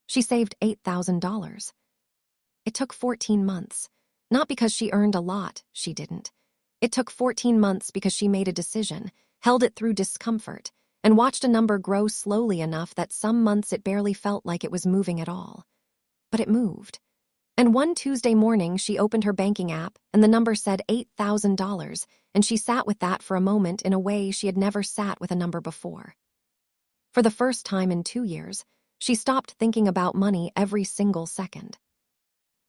She saved $8,000. It took 14 months. Not because she earned a lot, she didn't. It took 14 months because she made a decision, held it through discomfort, and watched a number grow slowly enough that some months it barely felt like it was moving at all. But it moved. And one Tuesday morning, she opened her banking app, and the number said $8,000, and she sat with that for a moment in a way she had never sat with a number before. For the first time in 2 years, she stopped thinking about money every single second.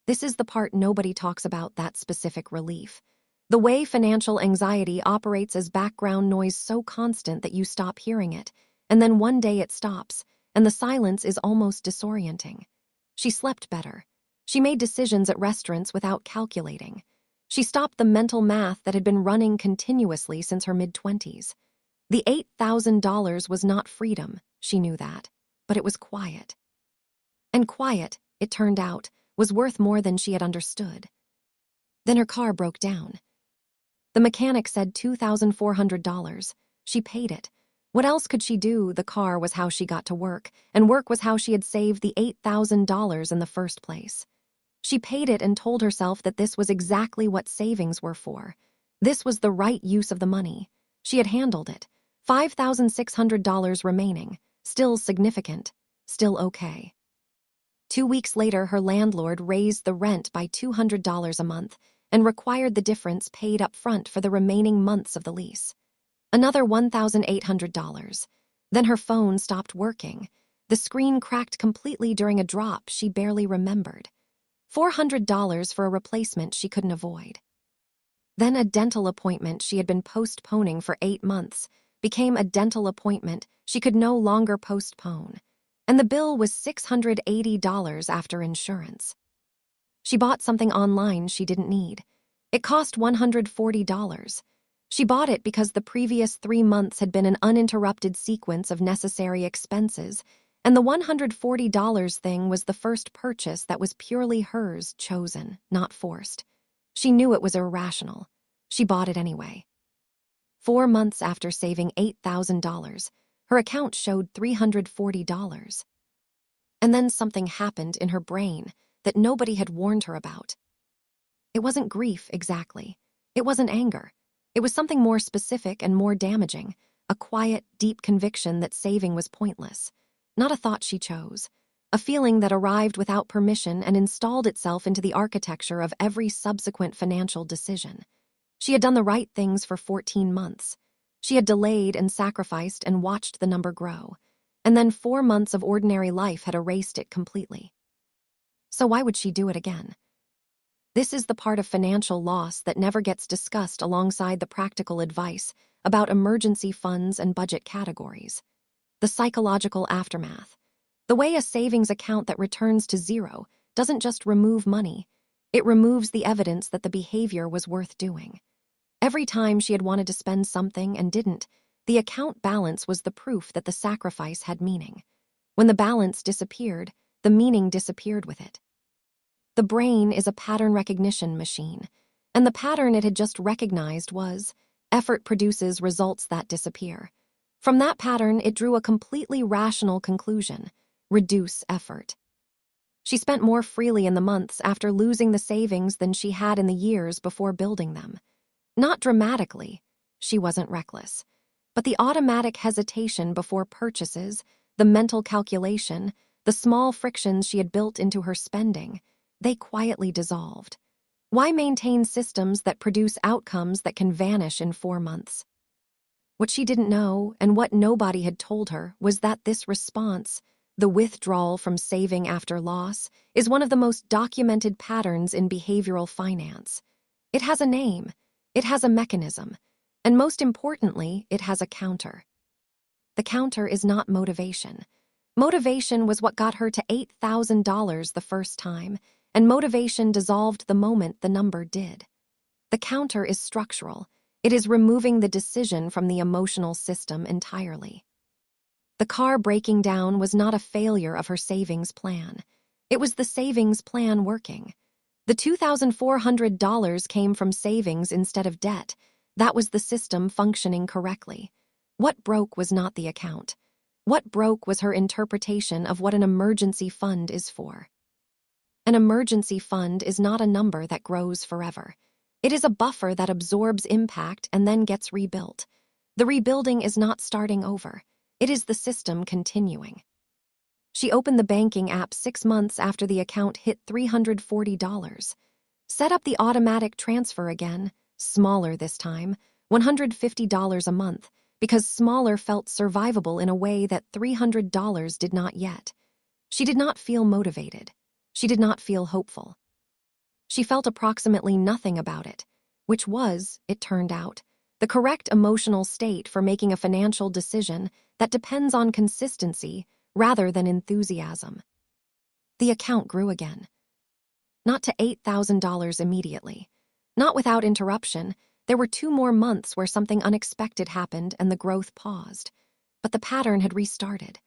This is the part nobody talks about, that specific relief. The way financial anxiety operates as background noise so constant that you stop hearing it, and then one day it stops, and the silence is almost disorienting. She slept better. She made decisions at restaurants without calculating. She stopped the mental math that had been running continuously since her mid-20s. The $8,000 was not freedom, she knew that, but it was quiet. And quiet, it turned out, was worth more than she had understood. Then her car broke down. The mechanic said $2,400. She paid it. What else could she do? The car was how she got to work, and work was how she had saved the $8,000 in the first place. She paid it and told herself that this was exactly what savings were for. This was the right use of the money. She had handled it. $5,600 remaining. Still significant. Still okay. 2 weeks later, her landlord raised the rent by $200 a month and required the difference paid up front for the remaining months of the lease. Another $1,800. Then her phone stopped working. The screen cracked completely during a drop she barely remembered. $400 for a replacement she couldn't avoid. Then a dental appointment she had been postponing for 8 months became a dental appointment she could no longer postpone. And the bill was $680 after insurance. She bought something online she didn't need. It cost $140. She bought it because the previous 3 months had been an uninterrupted sequence of necessary expenses, and the $140 thing was the first purchase that was purely hers, chosen, not forced. She knew it was irrational. She bought it anyway. 4 months after saving $8,000, her account showed $340. And then something happened in her brain that nobody had warned her about. It wasn't grief, exactly. It wasn't anger. It was something more specific and more damaging, a quiet, deep conviction that saving was pointless. Not a thought she chose. A feeling that arrived without permission and installed itself into the architecture of every subsequent financial decision. She had done the right things for 14 months. She had delayed and sacrificed and watched the number grow. And then 4 months of ordinary life had erased it completely. So why would she do it again? This is the part of financial loss that never gets discussed alongside the practical advice about emergency funds and budget categories. The psychological aftermath. The way a savings account that returns to zero doesn't just remove money, it removes the evidence that the behavior was worth doing. Every time she had wanted to spend something and didn't, the account balance was the proof that the sacrifice had meaning. When the balance disappeared, the meaning disappeared with it. The brain is a pattern recognition machine, and the pattern it had just recognized was, effort produces results that disappear. From that pattern, it drew a completely rational conclusion: reduce effort. She spent more freely in the months after losing the savings than she had in the years before building them. Not dramatically, she wasn't reckless, but the automatic hesitation before purchases, the mental calculation, the small frictions she had built into her spending, they quietly dissolved. Why maintain systems that produce outcomes that can vanish in 4 months? What she didn't know, and what nobody had told her, was that this response, the withdrawal from saving after loss, is one of the most documented patterns in behavioral finance. It has a name, it has a mechanism, and most importantly, it has a counter. The counter is not motivation. Motivation was what got her to $8,000 the first time, and motivation dissolved the moment the number did. The counter is structural. It is removing the decision from the emotional system entirely. The car breaking down was not a failure of her savings plan. It was the savings plan working. The $2,400 came from savings instead of debt. That was the system functioning correctly. What broke was not the account. What broke was her interpretation of what an emergency fund is for. An emergency fund is not a number that grows forever. It is a buffer that absorbs impact and then gets rebuilt. The rebuilding is not starting over. It is the system continuing. She opened the banking app 6 months after the account hit $340. Set up the automatic transfer again, smaller this time, $150 a month, because smaller felt survivable in a way that $300 did not yet. She did not feel motivated. She did not feel hopeful. She felt approximately nothing about it, which was, it turned out, the correct emotional state for making a financial decision that depends on consistency rather than enthusiasm. The account grew again. Not to $8,000 immediately. Not without interruption. There were 2 more months where something unexpected happened and the growth paused. But the pattern had restarted.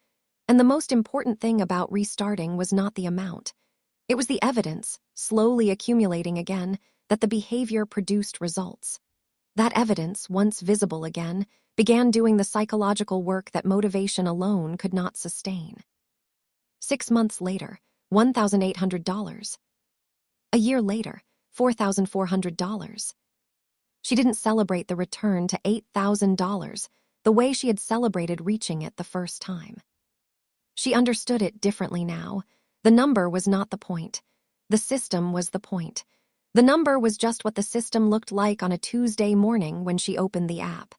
And the most important thing about restarting was not the amount. It was the evidence, slowly accumulating again, that the behavior produced results. That evidence, once visible again, began doing the psychological work that motivation alone could not sustain. 6 months later, $1,800. A year later, $4,400. She didn't celebrate the return to $8,000 the way she had celebrated reaching it the first time. She understood it differently now. The number was not the point. The system was the point. The number was just what the system looked like on a Tuesday morning when she opened the app.